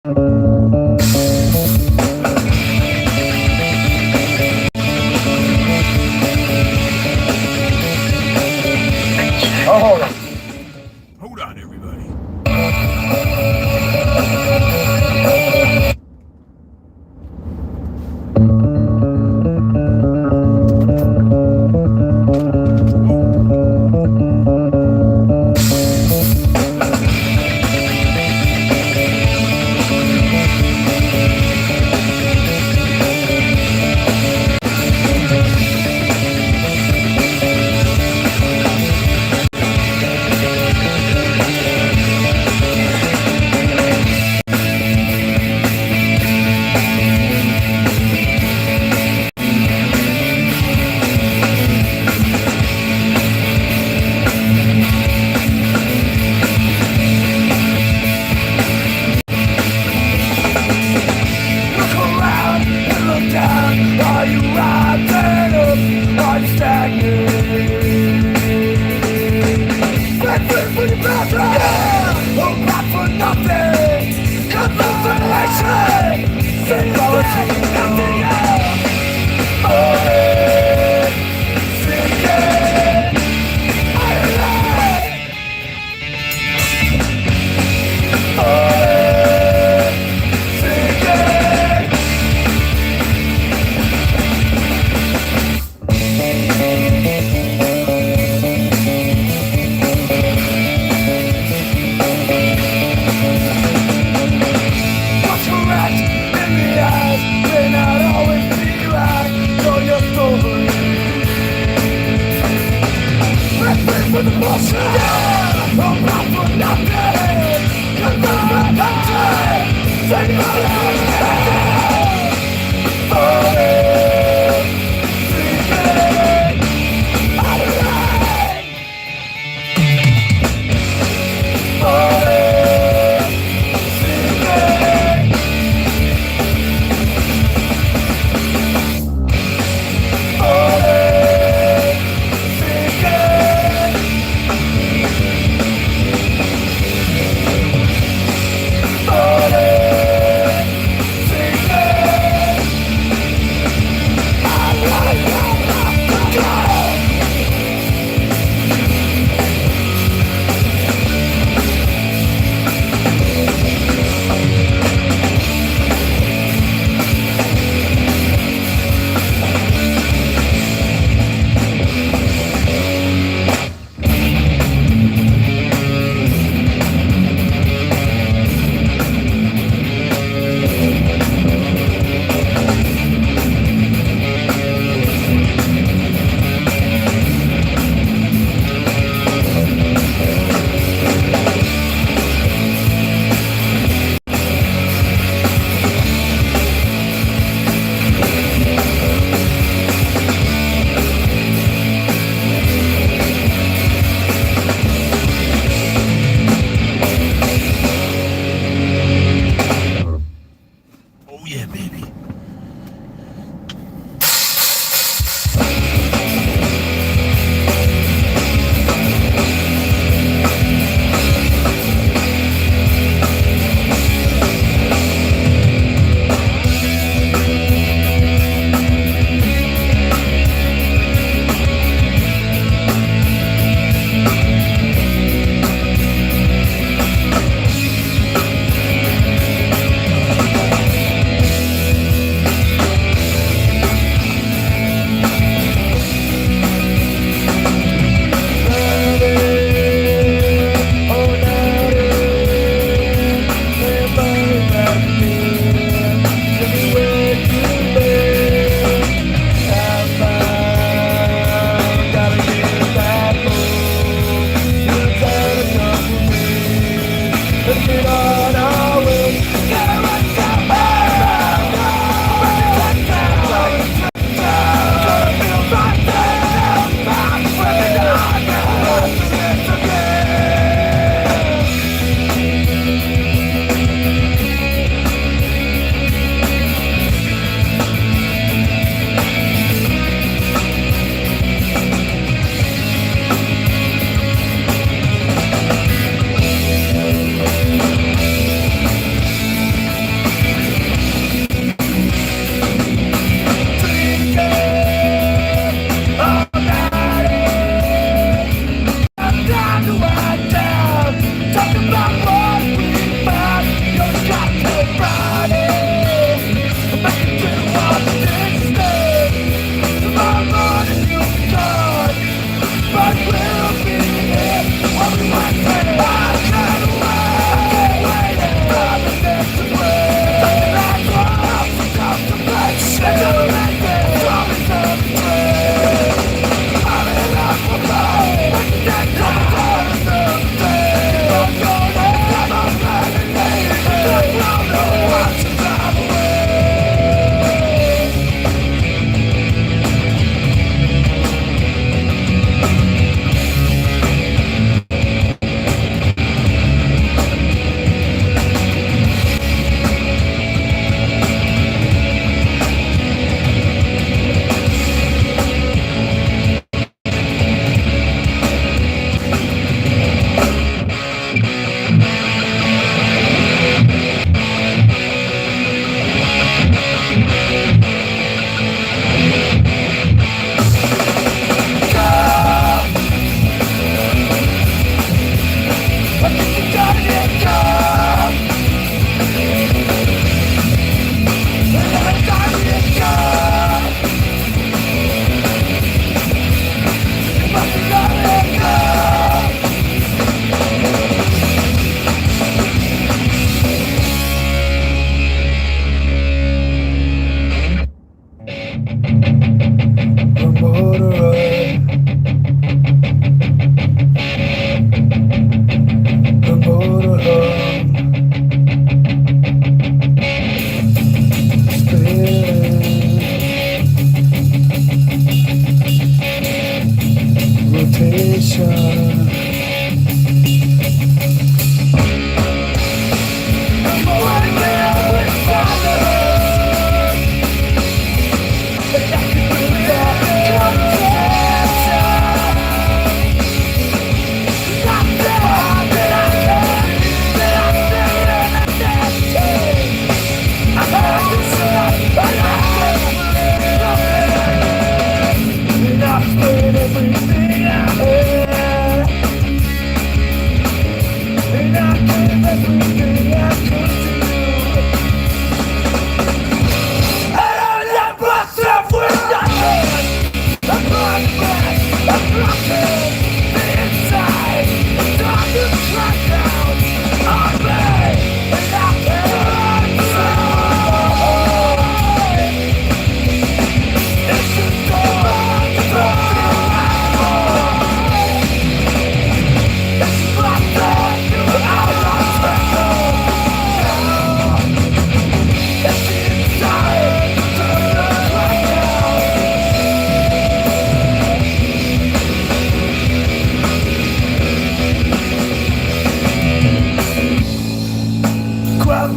Oh, hold on. Hold on, everybody. Look around and look down. Are you rising up? Are you stagnating? Back for your bathroom. Yeah. Oh, not for nothing. Consolation. Symbology. Nothing else. Oh, sinking. Ireland. Oh, sinking. What's correct in the eyes may not always be right. Know your story. Breakfast with the bullshit. Yeah. Oh, not for nothing. Confess my country. Say my life. Oh, sleeping. Ireland. Oh, sleeping. Oh, sleeping. Oh,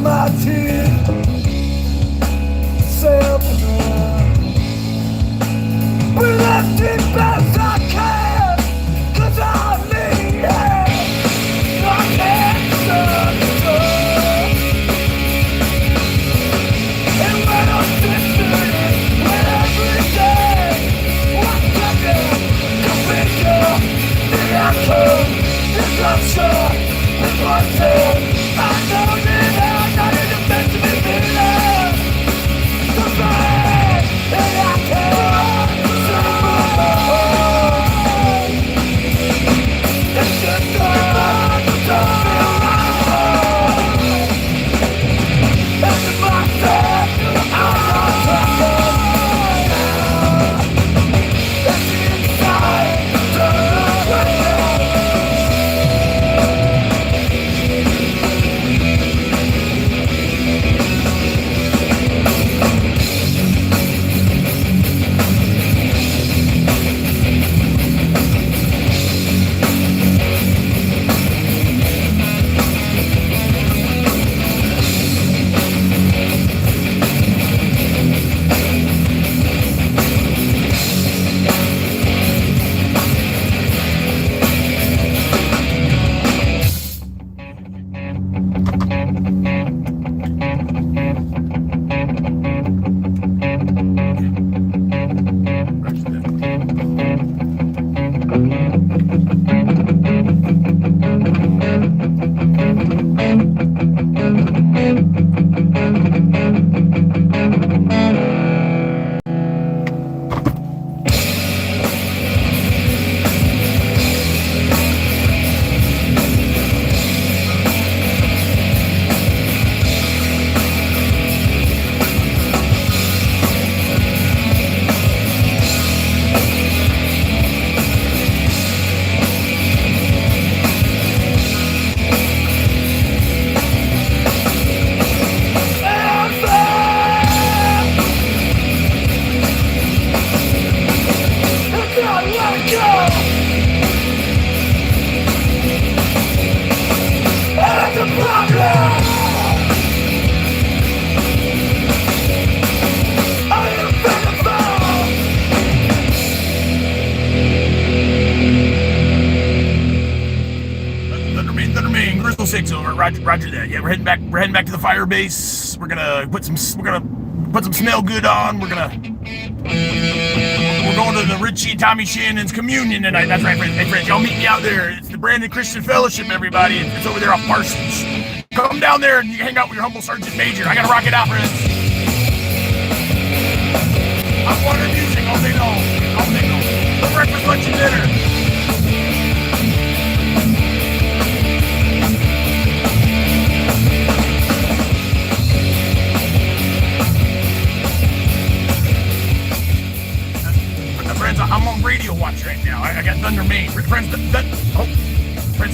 my teeth. Breathe as deep as I can, 'cause I need it. I can't stand it. And when I'm sitting, when every day I'm thinking, confused, the outcome is absurd. It's my turn. I know that I'm not even meant to be feeling the pain that I can't survive. It's just that I don't feel right. It's my fault. I'm not talking. It's inside the question. Roger that. Yeah, we're heading back to the fire base. We're gonna put some smell good on. We're going to the Richie and Tommy Shannon's communion tonight. That's right, friends. Hey, friends, y'all meet me out there. It's the Brandon Christian Fellowship, everybody. It's over there off Parsons. Come down there and you can hang out with your humble sergeant major. I gotta rock it out, friends. I'm water music all day long. All day long. For breakfast, lunch, and dinner. Friends, I'm on radio watch right now. I got Thunder Main. Friends,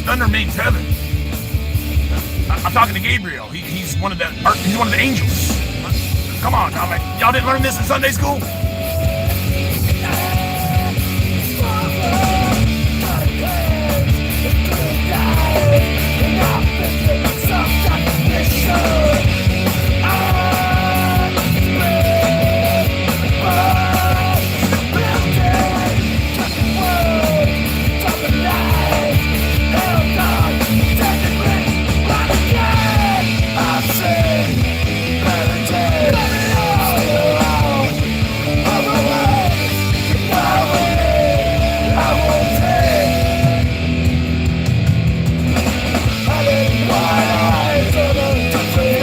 Thunder Main's heaven. I'm talking to Gabriel. He's one of the angels. Come on, y'all didn't learn this in Sunday school? I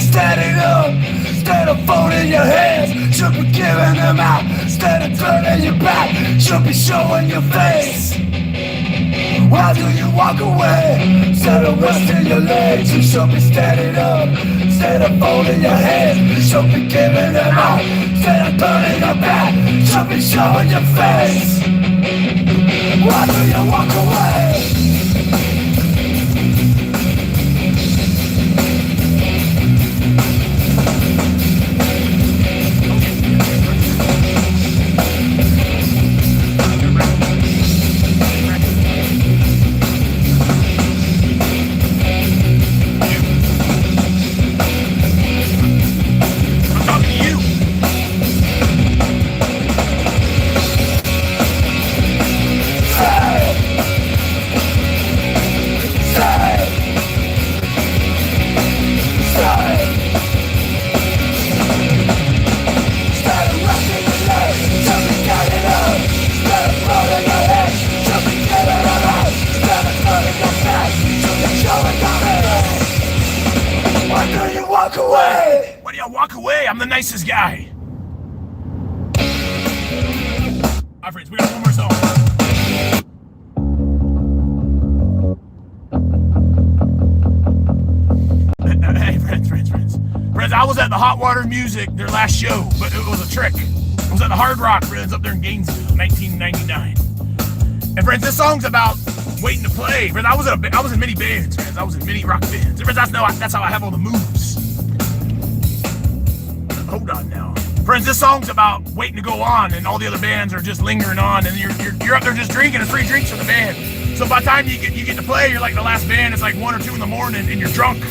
standing up instead of folding your hands. Should be giving them out instead of turning your back. Should be showing your face. Why do you walk away instead of resting your legs? You should be standing up instead of folding your hands. You should be giving them out instead of turning your back. You should be showing your face. Why do you walk away? Walk away! Why do y'all walk away? I'm the nicest guy. Alright, friends, we got one more song. Hey, friends, I was at the Hot Water Music, their last show, but it was a trick. I was at the Hard Rock, friends, up there in Gainesville, 1999. And friends, this song's about waiting to play. Friends, I was in many bands, friends. I was in many rock bands. And friends, that's how I have all the moves. Hold on now. Friends, this song's about waiting to go on, and all the other bands are just lingering on, and you're up there just drinking, and free drinks for the band. So by the time you get to play, you're like the last band, it's like 1 or 2 in the morning, and you're drunk.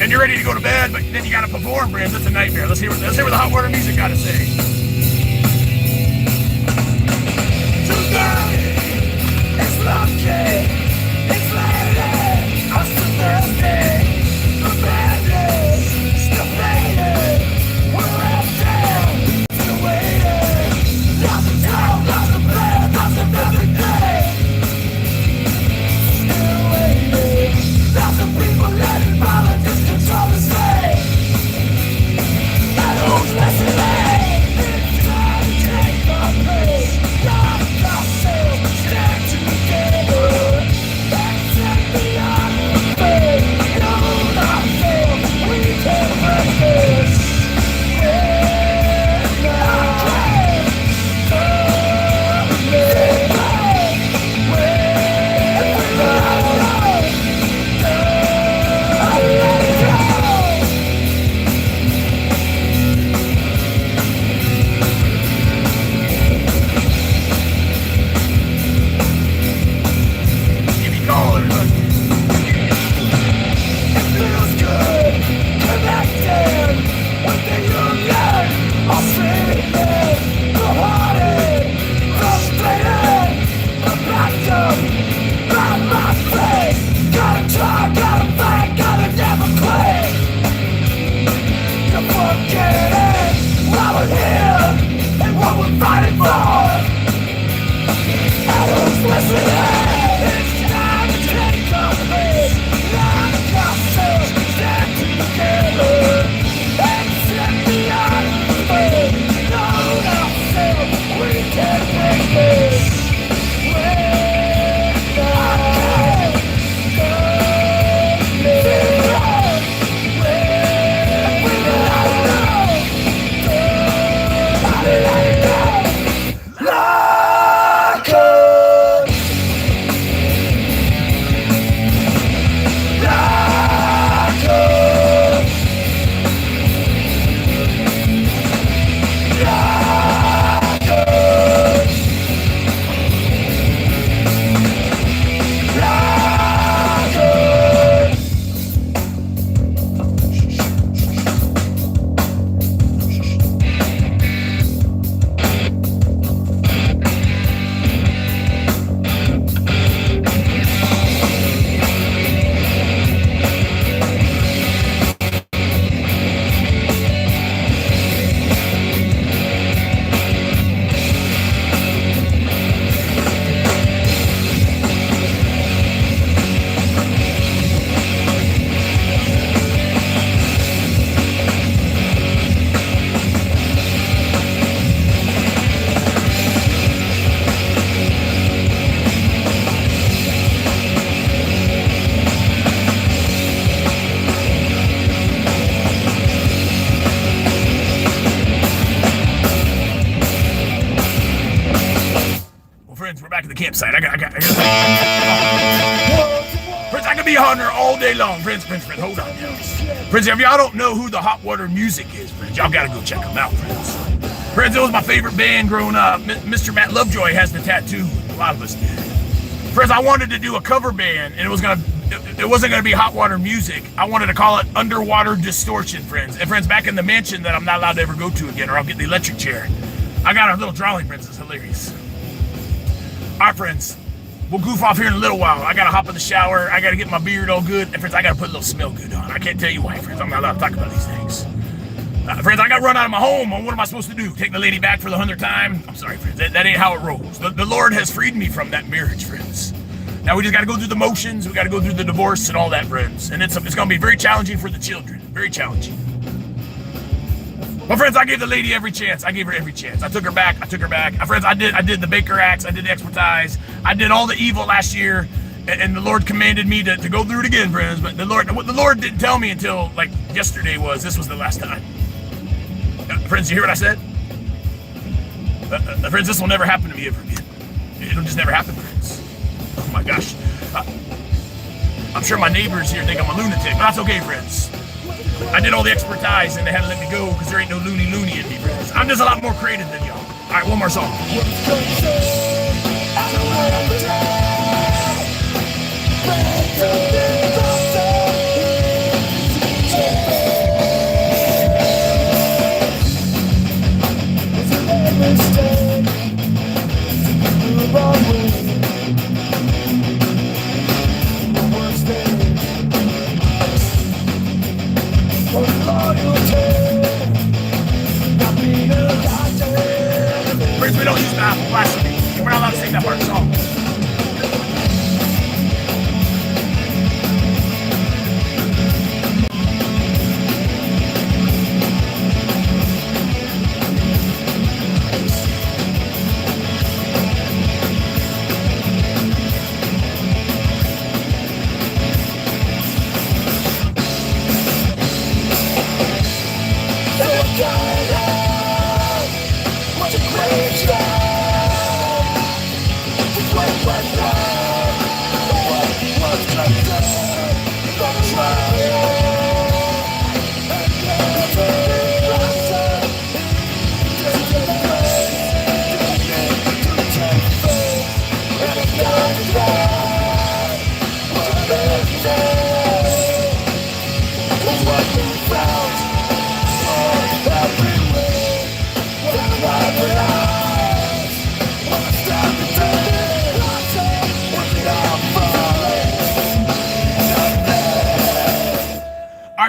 And you're ready to go to bed, but then you gotta perform, friends. It's a nightmare. Let's hear what the Hot Water Music gotta say. Tonight, it's lucky, it's lady, I'm still thirsty. The band is still fading. We're out down, still waiting. Lost the town, lost the band, lost of everything. Still waiting. Lots of people letting politics control the state. And who's listening? It's time to take my place. Lock ourselves, stand together. Accept the honor of fate. be on her all day long. Friends, hold on, y'all. Friends, if y'all don't know who the Hot Water Music is, friends, y'all gotta go check them out, friends. Friends, it was my favorite band growing up. Mr. Matt Lovejoy has the tattoo. A lot of us did. Friends, I wanted to do a cover band, and it wasn't gonna be Hot Water Music. I wanted to call it Underwater Distortion, friends. And friends, back in the mansion that I'm not allowed to ever go to again, or I'll get the electric chair, I got a little drawing, friends. It's hilarious. All right, friends, we'll goof off here in a little while. I gotta hop in the shower. I gotta get my beard all good, and friends, I gotta put a little smell good on. I can't tell you why, friends. I'm not allowed to talk about these things. Friends, I got run out of my home. What am I supposed to do? Take the lady back for the 100th time? I'm sorry, friends. That ain't how it rolls. The Lord has freed me from that marriage, friends. Now we just got to go through the motions. We got to go through the divorce and all that, friends. And it's going to be very challenging for the children. Very challenging. Well, friends, I gave the lady every chance. I gave her every chance. I took her back. Friends, I did the Baker Acts. I did the expertise. I did all the evil last year. And the Lord commanded me to go through it again, friends. But what the Lord didn't tell me until like yesterday was this was the last time. Friends, you hear what I said? Friends, this will never happen to me ever again. It'll just never happen, friends. Oh my gosh. I'm sure my neighbors here think I'm a lunatic, but that's okay, friends. I did all the expertise and they had to let me go because there ain't no loony in me, friends. I'm just a lot more creative than y'all. All right, one more song. Friends, we don't use blasphemy. We're not allowed to sing that part of the song.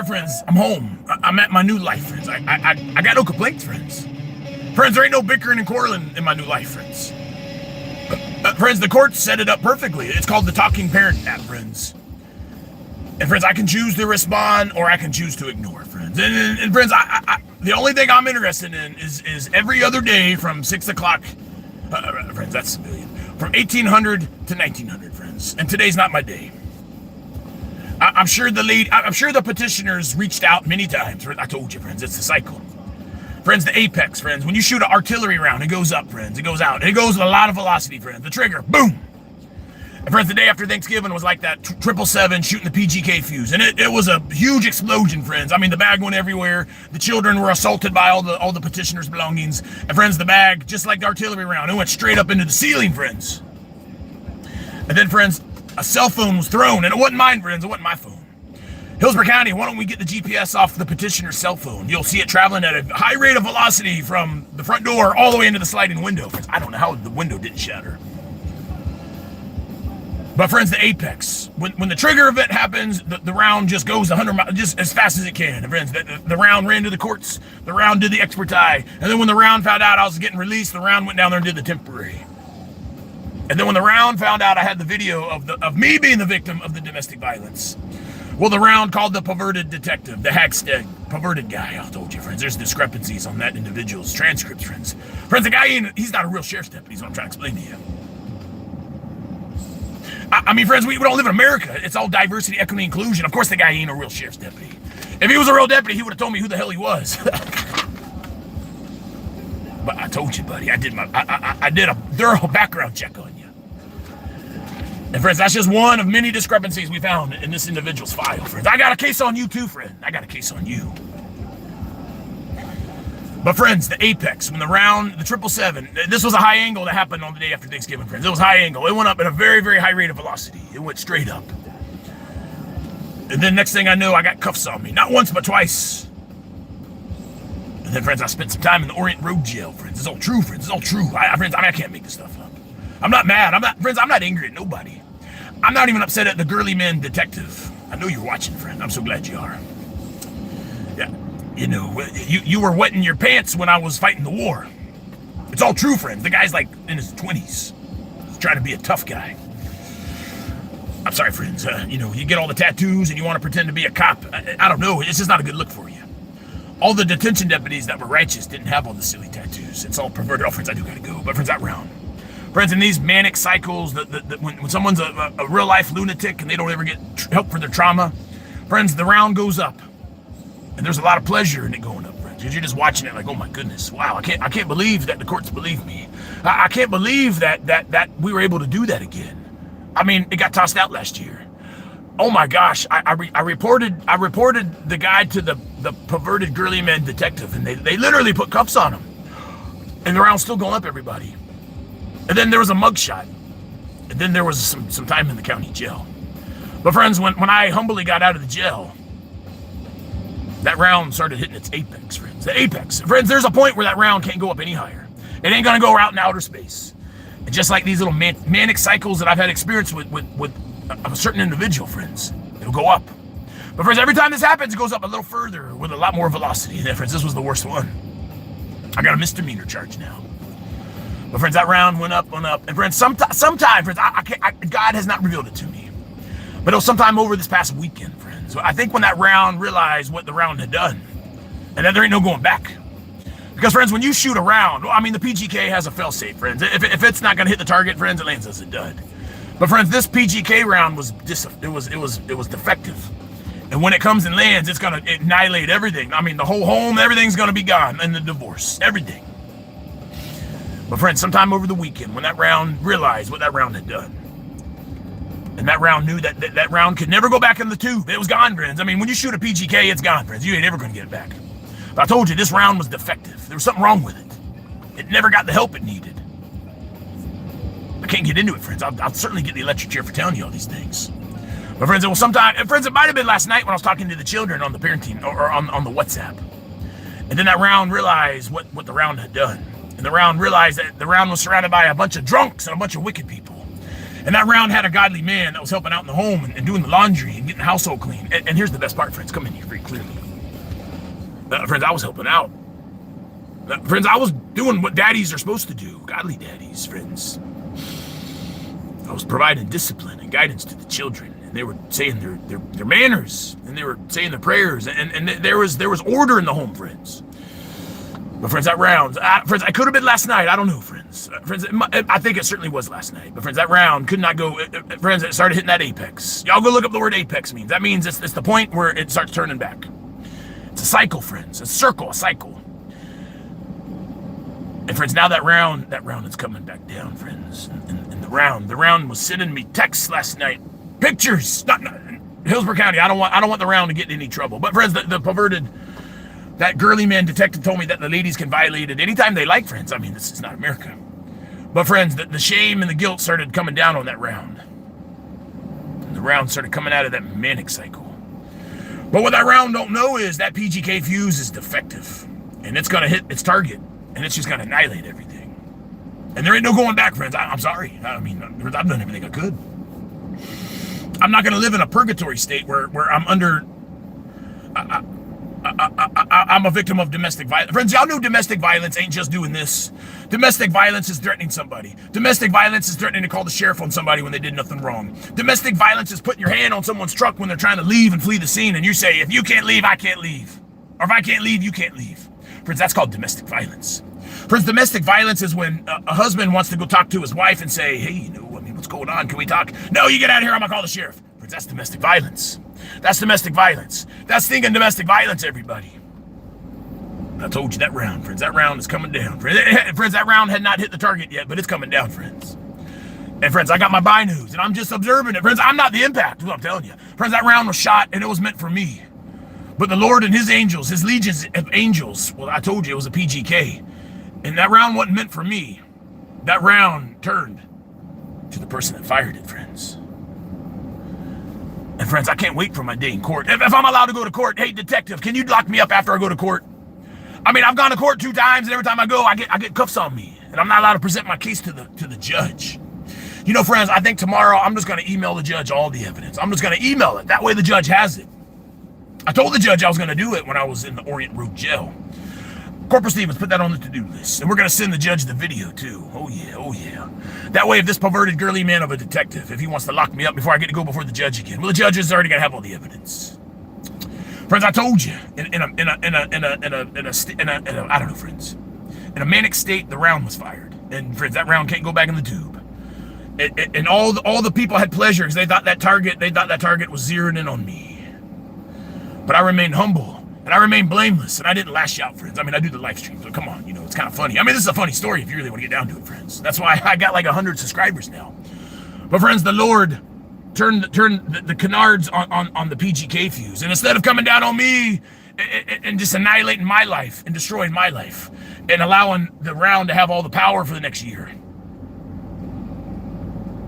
Friends, I'm home. I'm at my new life, friends. I got no complaints, friends. Friends, there ain't no bickering and quarreling in my new life, friends. Friends, the courts set it up perfectly. It's called the Talking Parent app, friends. And friends, I can choose to respond or I can choose to ignore, friends. And friends, the only thing I'm interested in is every other day from 6 o'clock, friends, that's civilian, from 1800 to 1900, friends. And today's not my day. I'm sure the petitioners reached out many times. I told you, friends, it's the cycle. Friends, the apex, friends. When you shoot an artillery round, it goes up, friends. It goes out. It goes with a lot of velocity, friends. The trigger, boom. And friends, the day after Thanksgiving was like that 777 shooting the PGK fuse. And it was a huge explosion, friends. I mean, the bag went everywhere. The children were assaulted by all the petitioners' belongings. And friends, the bag, just like the artillery round, it went straight up into the ceiling, friends. And then, friends, a cell phone was thrown, and it wasn't mine, friends. It wasn't my phone. Hillsborough County, why don't we get the GPS off the petitioner's cell phone? You'll see it traveling at a high rate of velocity from the front door all the way into the sliding window. Friends, I don't know how the window didn't shatter. But friends, the apex. When the trigger event happens, the round just goes 100 miles, just as fast as it can. And friends, the round ran to the courts. The round did the expertise. And then when the round found out I was getting released, the round went down there and did the temporary. And then when the round found out I had the video of me being the victim of the domestic violence, well, the round called the perverted detective, the Hagstead perverted guy. I told you, friends, there's discrepancies on that individual's transcripts, friends. Friends, the guy, he's not a real sheriff's deputy, is what I'm trying to explain to you. I mean, friends, we don't live in America. It's all diversity, equity, inclusion. Of course, the guy ain't a real sheriff's deputy. If he was a real deputy, he would have told me who the hell he was. But I told you, buddy, I did a thorough background check on you. And friends, that's just one of many discrepancies we found in this individual's file, friends. I got a case on you too, friend. I got a case on you. But friends, the apex, when the 777, this was a high angle that happened on the day after Thanksgiving, friends. It was high angle. It went up at a very, very high rate of velocity. It went straight up. And then next thing I know, I got cuffs on me. Not once, but twice. And then, friends, I spent some time in the Orient Road jail, friends. It's all true, friends. It's all true. Friends, I can't make this stuff up. I'm not mad. Friends, I'm not angry at nobody. I'm not even upset at the girly man detective. I know you're watching, friend. I'm so glad you are. Yeah. You know, you were wetting your pants when I was fighting the war. It's all true, friends. The guy's like in his 20s. He's trying to be a tough guy. I'm sorry, friends. You know, you get all the tattoos and you want to pretend to be a cop. I don't know. It's just not a good look for you. All the detention deputies that were righteous didn't have all the silly tattoos. It's all perverted. Oh, friends, I do gotta go. But friends, that round. Friends, in these manic cycles, when someone's a real-life lunatic and they don't ever get help for their trauma, friends, the round goes up. And there's a lot of pleasure in it going up, friends. You're just watching it like, oh my goodness, wow, I can't believe that the courts believe me. I can't believe that we were able to do that again. I mean, it got tossed out last year. Oh my gosh, I reported the guy to the perverted girly man detective, and they literally put cuffs on him. And the round's still going up, everybody. And then there was a mugshot. And then there was some time in the county jail. But friends, when I humbly got out of the jail, that round started hitting its apex, friends. The apex. Friends, there's a point where that round can't go up any higher. It ain't gonna go out in outer space. And just like these little manic cycles that I've had experience with a certain individual, friends, it'll go up. But friends, every time this happens, it goes up a little further with a lot more velocity. And then, friends, this was the worst one. I got a misdemeanor charge now. But friends, that round went up. And friends, sometime, friends, God has not revealed it to me. But it was sometime over this past weekend, friends. So I think when that round realized what the round had done, and that there ain't no going back. Because, friends, when you shoot a round, I mean, the PGK has a fail-safe, friends. If it's not going to hit the target, friends, it lands as a dud. But, friends, this PGK round was defective. And when it comes and lands, it's going to annihilate everything. I mean, the whole home, everything's going to be gone. And the divorce, everything. But, friends, sometime over the weekend, when that round realized what that round had done, and that round knew that round could never go back in the tube. It was gone, friends. I mean, when you shoot a PGK, it's gone, friends. You ain't ever going to get it back. But I told you, this round was defective. There was something wrong with it. It never got the help it needed. I can't get into it, friends. I'll certainly get the electric chair for telling you all these things. But, friends, it was sometime... And, friends, it might have been last night when I was talking to the children on the parenting... or on the WhatsApp. And then that round realized what the round had done. And the round realized that the round was surrounded by a bunch of drunks and a bunch of wicked people. And that round had a godly man that was helping out in the home and doing the laundry and getting the household clean. And here's the best part, friends. Come in here very clearly. Friends, I was helping out. Friends, I was doing what daddies are supposed to do. Godly daddies, friends. I was providing discipline and guidance to the children. And they were saying their manners. And they were saying their prayers. And there was order in the home, friends. But, friends, that round, friends, I could have been last night. I don't know, friends. Friends, I think it certainly was last night. But, friends, that round could not go. Friends, it started hitting that apex. Y'all go look up the word apex means. That means it's the point where it starts turning back. It's a cycle, friends. A circle, a cycle. And, friends, now that round is coming back down, friends. And the round was sending me texts last night. Pictures. Not Hillsborough County. I don't want the round to get in any trouble. But, friends, the perverted... That girly man detective told me that the ladies can violate it anytime they like, friends. I mean, this is not America. But, friends, the shame and the guilt started coming down on that round. And the round started coming out of that manic cycle. But what that round don't know is that PGK fuse is defective. And it's going to hit its target. And it's just going to annihilate everything. And there ain't no going back, friends. I'm sorry. I mean, I've done everything I could. I'm not going to live in a purgatory state where I'm under... I'm a victim of domestic violence. Friends, y'all know domestic violence ain't just doing this. Domestic violence is threatening somebody. Domestic violence is threatening to call the sheriff on somebody when they did nothing wrong. Domestic violence is putting your hand on someone's truck when they're trying to leave and flee the scene, and you say, if you can't leave, I can't leave. Or if I can't leave, you can't leave. Friends, that's called domestic violence. Friends, domestic violence is when a husband wants to go talk to his wife and say, hey, what's going on? Can we talk? No, you get out of here. I'm going to call the sheriff. Friends, that's domestic violence. That's domestic violence. That's thinking domestic violence, everybody. I told you that round, friends. That round is coming down. Friends, that round had not hit the target yet, but it's coming down, friends. And friends, I got my binus, and I'm just observing it. Friends, I'm not the impact, is what I'm telling you. Friends, that round was shot, and it was meant for me. But the Lord and his angels, his legions of angels, well, I told you it was a PGK. And that round wasn't meant for me. That round turned to the person that fired it, friends. And friends, I can't wait for my day in court. If I'm allowed to go to court, hey, detective, can you lock me up after I go to court? I mean, I've gone to court 2 times, and every time I go, I get cuffs on me. And I'm not allowed to present my case to the judge. You know, friends, I think tomorrow I'm just going to email the judge all the evidence. I'm just going to email it. That way the judge has it. I told the judge I was going to do it when I was in the Orient Road jail. Corporal Stevens, put that on the to-do list. And we're going to send the judge the video, too. Oh, yeah, oh, yeah. That way, if this perverted girly man of a detective, if he wants to lock me up before I get to go before the judge again, well, the judge is already going to have all the evidence. Friends, I told you, in a I don't know, friends. In a manic state, the round was fired. And, friends, that round can't go back in the tube. And all the people had pleasure because they thought that target was zeroing in on me. But I remained humble and I remained blameless and I didn't lash out, friends. I mean, I do the live stream, so come on, you know, it's kind of funny. I mean, this is a funny story if you really want to get down to it, friends. That's why I got like 100 subscribers now. But friends, the Lord turned the canards on the PGK fuse, and instead of coming down on me and just annihilating my life and destroying my life and allowing the round to have all the power for the next year.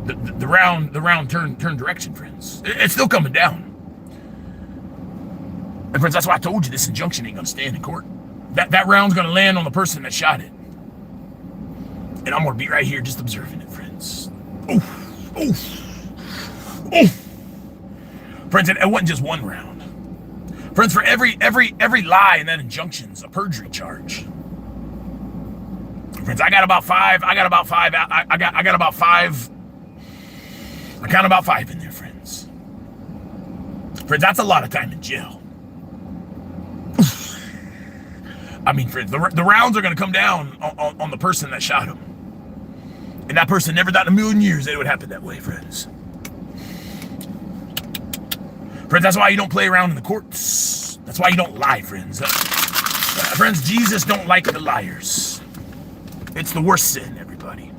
The round turned direction, friends. It's still coming down. And friends, that's why I told you this injunction ain't gonna stand in court. That round's gonna land on the person that shot it. And I'm gonna be right here just observing it, friends. Oof, oof, oof. Friends, it wasn't just one round. Friends, for every lie in that injunction's a perjury charge. Friends, I got about five. I got about five I count about 5 in there, friends. Friends, that's a lot of time in jail. I mean, friends, the rounds are going to come down on the person that shot him. And that person never thought in a million years that it would happen that way, friends. Friends, that's why you don't play around in the courts. That's why you don't lie, friends. Friends, Jesus don't like the liars. It's the worst sin, everybody.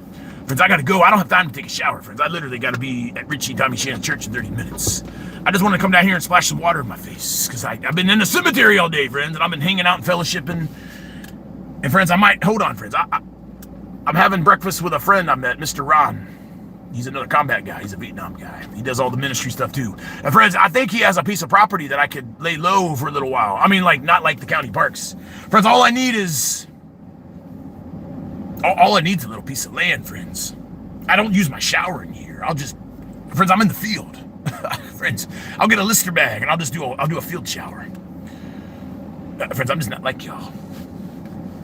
Friends, I gotta go. I don't have time to take a shower, friends. I literally gotta be at Richie Tommy Shannon Church in 30 minutes. I just want to come down here and splash some water in my face because I've been in the cemetery all day, friends, and I've been hanging out and fellowshipping. And friends, hold on, friends. I'm having breakfast with a friend I met, Mr. Ron. He's another combat guy. He's a Vietnam guy. He does all the ministry stuff too. And friends, I think he has a piece of property that I could lay low for a little while. I mean, like, not like the county parks. Friends, all I need is a little piece of land, friends. I don't use my shower in here. Friends, I'm in the field. Friends, I'll get a Lister bag and I'll do a field shower. Friends, I'm just not like y'all.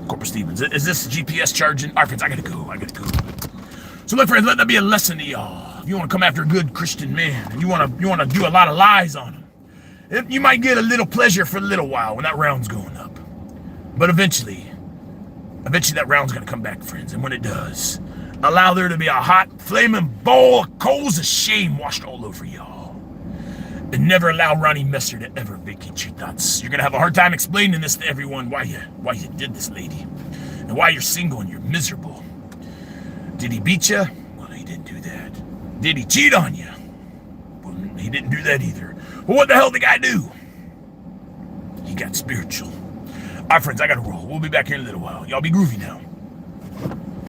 Corporal Stevens, is this GPS charging? All right, friends, I gotta go. So look, friends, let that be a lesson to y'all. If you want to come after a good Christian man and you want to do a lot of lies on him, you might get a little pleasure for a little while when that round's going up. But eventually that round's gonna come back, friends, and when it does, allow there to be a hot, flaming bowl of coals of shame washed all over y'all. And never allow Ronnie Messer to ever vacate your thoughts. You're gonna have a hard time explaining this to everyone why you did this, lady, and why you're single and you're miserable. Did he beat you? Well, he didn't do that. Did he cheat on you? Well, he didn't do that either. Well, what the hell did the guy do? He got spiritual. All right, friends, I gotta roll. We'll be back here in a little while. Y'all be groovy now.